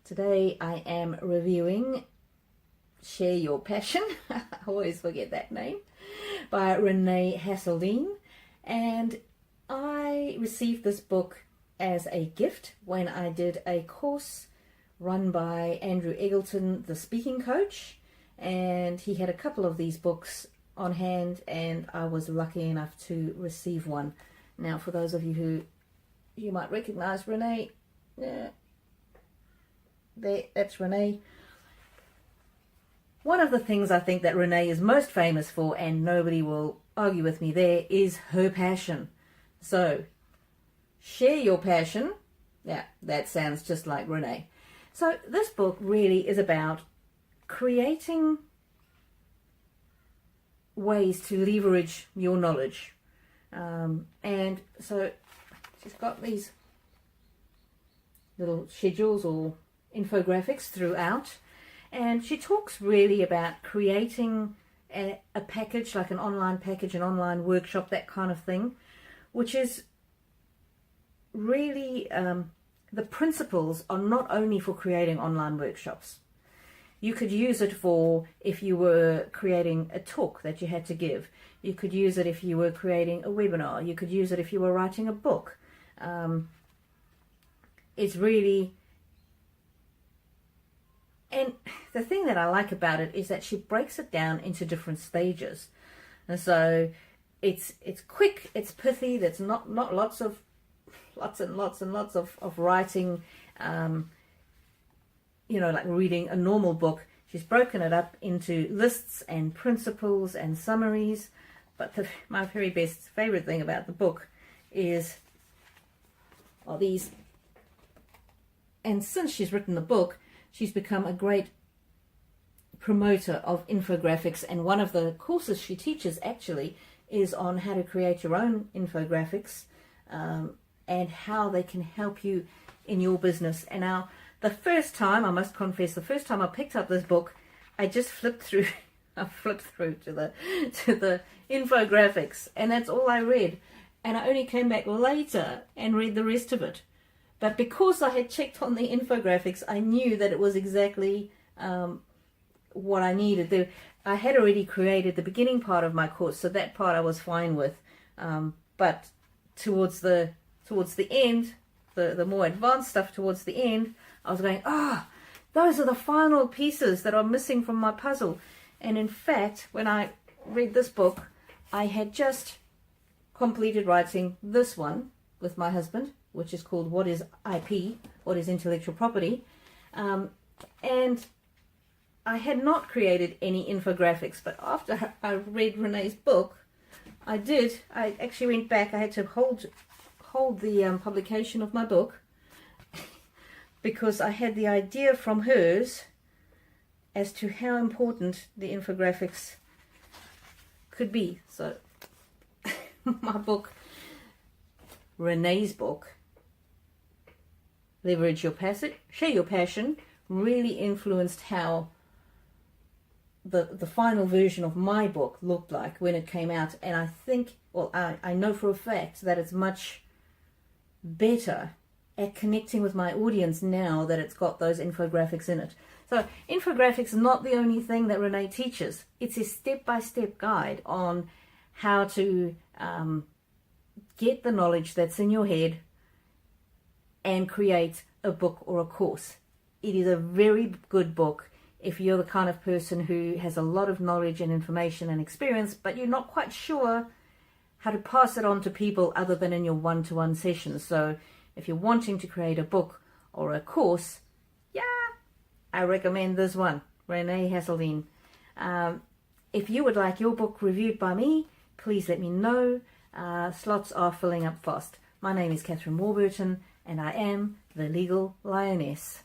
Today I am reviewing Share Your Passion, I always forget that name, by Renee Haseldine. And I received this book as a gift when I did a course run by Andrew Eggleton, the speaking coach, and he had a couple of these books on hand and I was lucky enough to receive one. Now, for those of you who you might recognize Renee, that's Renee. One of the things I think that Renee is most famous for, and nobody will argue with me there, is her passion. So, share your passion. Yeah, that sounds just like Renee. So this book really is about creating ways to leverage your knowledge. And so she's got these little schedules or infographics throughout, and she talks really about creating a package, like an online package, an online workshop, that kind of thing, which is really the principles are not only for creating online workshops. You could use it for if you were creating a talk that you had to give. You could use it if you were creating a webinar. You could use it if you were writing a book. It's really... And the thing that I like about it is that she breaks it down into different stages. And so it's quick, it's pithy, there's not lots and lots of writing, like reading a normal book. She's broken it up into lists and principles and summaries. But my very favorite thing about the book are these. And since she's written the book, she's become a great promoter of infographics, and one of the courses she teaches actually is on how to create your own infographics and how they can help you in your business. And now, the first time, I must confess, the first time I picked up this book, I just flipped through to the infographics, and that's all I read. And I only came back later and read the rest of it. But because I had checked on the infographics, I knew that it was exactly what I needed. I had already created the beginning part of my course, so that part I was fine with. But towards the end, the more advanced stuff towards the end, I was going, those are the final pieces that are missing from my puzzle. And in fact, when I read this book, I had just completed writing this one with my husband, which is called What is IP? What is Intellectual Property? And I had not created any infographics, but after I read Renee's book, I did. I actually went back. I had to hold the publication of my book because I had the idea from hers as to how important the infographics could be. So my book, Renee's book, Leverage Your Passion, Share Your Passion, really influenced how the final version of my book looked like when it came out. And I think, I know for a fact that it's much better at connecting with my audience now that it's got those infographics in it. So infographics are not the only thing that Renee teaches. It's a step-by-step guide on how to get the knowledge that's in your head and create a book or a course. It is a very good book if you're the kind of person who has a lot of knowledge and information and experience, but you're not quite sure how to pass it on to people other than in your one-to-one sessions. So if you're wanting to create a book or a course, I recommend this one, Renee Haseldine. If you would like your book reviewed by me, please let me know. Slots are filling up fast. My name is Catherine Warburton, and I am the Legal Lioness.